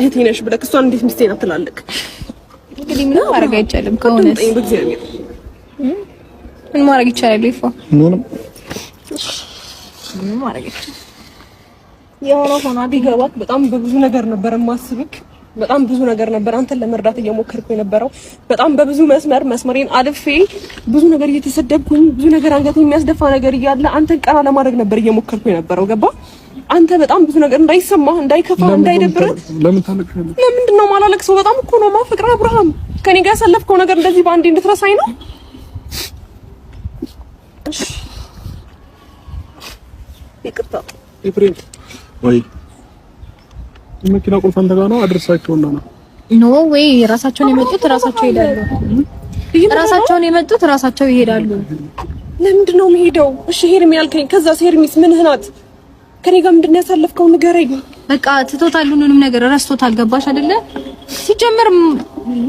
እህቴ ነሽ ብለህ እሷን እንዴት ሚስቴ ናት ትላለህ? እንግዲህ ምንም ማድረግ አይቻልም። ከሆነስ ምን ማድረግ ይቻላል? ይፋ ምንም ማድረግ ይቻላል። የሆነ ሆኖ ቢገባት በጣም በብዙ ነገር ነበር የማስብክ። በጣም ብዙ ነገር ነበር አንተን ለመርዳት እየሞከርኩ የነበረው። በጣም በብዙ መስመሬን አልፌ ብዙ ነገር እየተሰደብኩኝ ብዙ ነገር አንገት የሚያስደፋ ነገር እያለ አንተን ቀና ለማድረግ ነበር እየሞከርኩ የነበረው። ገባ? አንተ በጣም ብዙ ነገር እንዳይሰማህ፣ እንዳይከፋ፣ እንዳይደብርህ ለምንድን ነው የማላለቅሰው? በጣም እኮ ነው ማፍቅር አብርሃም። ከኔ ጋር ያሳለፍከው ነገር እንደዚህ በአንዴ እንድትረሳኝ ነው? እሺ ይቅርታ ኤፍሬም ወይ መኪና ቁልፍ አንተ ጋር ነው አድርሳቸውና ነው ኖ ወይ ራሳቸውን የመጡት ራሳቸው ይሄዳሉ። ራሳቸውን የመጡት ራሳቸው ይሄዳሉ። ለምንድን ነው የምሄደው? እሺ ሄርሚ ያልከኝ ከዛ ሄርሚስ ምንህ ናት? ከኔ ጋር ምንድን ነው ያሳለፍከው ንገረኝ። በቃ ትቶታል፣ ሁሉንም ነገር ረስቶታል። ገባሽ አይደለ? ሲጀምር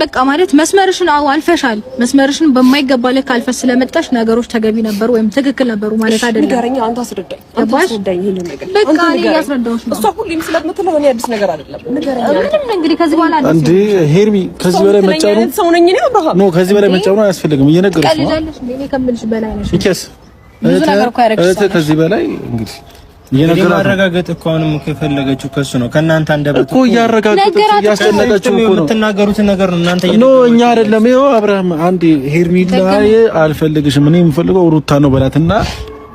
በቃ ማለት መስመርሽን አልፈሻል። መስመርሽን በማይገባ ልክ አልፈሽ ስለመጣሽ ነገሮች ተገቢ ነበሩ ወይም ትክክል ነበሩ ማለት አይደለም። ንገረኝ፣ አንተ አስረዳኝ። አንተ አስረዳኝ ይሄንን ነገር። በቃ እኔ ያስረዳሁሽ ነው። እሷ ሁሌም ስለምትለው እኔ አዲስ ነገር አይደለም። ንገረኝ። ምንም እንግዲህ ከዚህ በኋላ አዲስ እንዴ ሄርሚ፣ ከዚህ በላይ መጫኑ ሰው ነኝ እኔ አብርሃም። ኖ ከዚህ በላይ መጫኑ አያስፈልግም። እየነገርኩሽ ነው። ቀልጃለሽ እንዴ? እኔ ከምልሽ በላይ ነሽ። ይከስ ብዙ ነገር እኮ ያረክሽ ከዚህ በላይ እንግዲህ ማረጋገጥ እኮ አሁንም ከፈለገችው ከሱ ነው ከናንተ አንደበት እኮ ያረጋገጠች ያስጨነቀችው እኮ ነው የምትናገሩትን ነገር ነው እናንተ ኖ እኛ አይደለም። ይኸው አብርሃም አንዴ ሄርሚላ አልፈልግሽም እኔ የምፈልገው ሩታ ነው በላትና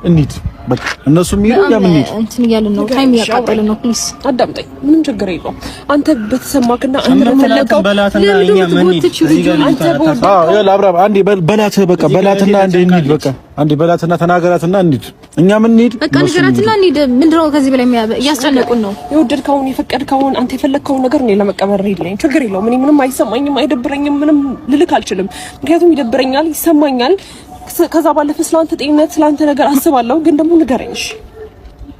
እንሂድ በቃ እነሱ የሚሉ ያምንኝ እንትን እያልን ነው ታይም ያቃጠለ ነው። ፕሊዝ አዳምጠኝ። ምንም ችግር የለውም። አንተ በተሰማክና አንተ በፈለከው በላትና እኛ ምን አብርሃም አንዴ በላት በቃ በላትና አንዴ እንሂድ በቃ አንዴ በላትና ተናገራትና እንሂድ እኛ ምን እንሂድ በቃ ንገራትና እንሂድ። ምንድነው ከዚህ በላይ እያስጨነቁን ነው? የወደድከውን የፈቀድከውን አንተ የፈለግከውን ነገር ነው ለመቀበል ይልኝ ችግር የለውም። እኔ ምንም አይሰማኝም አይደብረኝም ምንም ልልክ አልችልም። ምክንያቱም ይደብረኛል ይሰማኛል። ከዛ ባለፈ ስላንተ ጤንነት ስላንተ ነገር አስባለሁ። ግን ደግሞ ንገረኝ፣ እሺ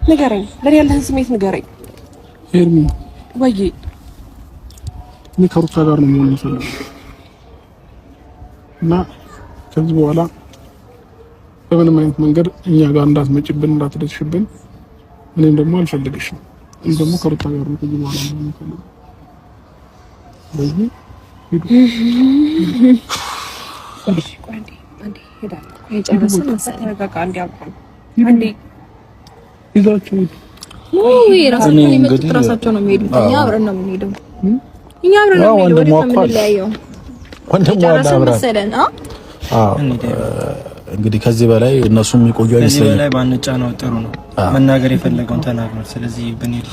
ንገረኝ፣ ለኔ ያለህን ስሜት ንገረኝ። ሄርሚ ወይ እኔ ከሩታ ጋር ነው የምንፈልገው እና ከዚህ በኋላ በምንም አይነት መንገድ እኛ ጋር እንዳትመጭብን እንዳትደርሽብን። እኔም ደግሞ አልፈልግሽም። እኔ ደግሞ ከሩታ ጋር ነው ከዚህ በኋላ ነው የምፈልገው። አንዴ ሄዳለሁ። የጨረስን ተረጋጋ። አንዴ አብረን አንዴ ይዛችሁ ራሳቸው የመጡት ራሳቸው ነው የሚሄዱት። እኛ አብረን ነው የምንሄደው። እኛ አብረን ነው የምንሄደው። ወንድም መሰለን። እንግዲህ ከዚህ በላይ እነሱም የሚቆዩ አይመስለኝም። ከዚህ በላይ ባንጫ ነው ጥሩ ነው። መናገር የፈለገውን ተናግሯል። ስለዚህ ብንሄድ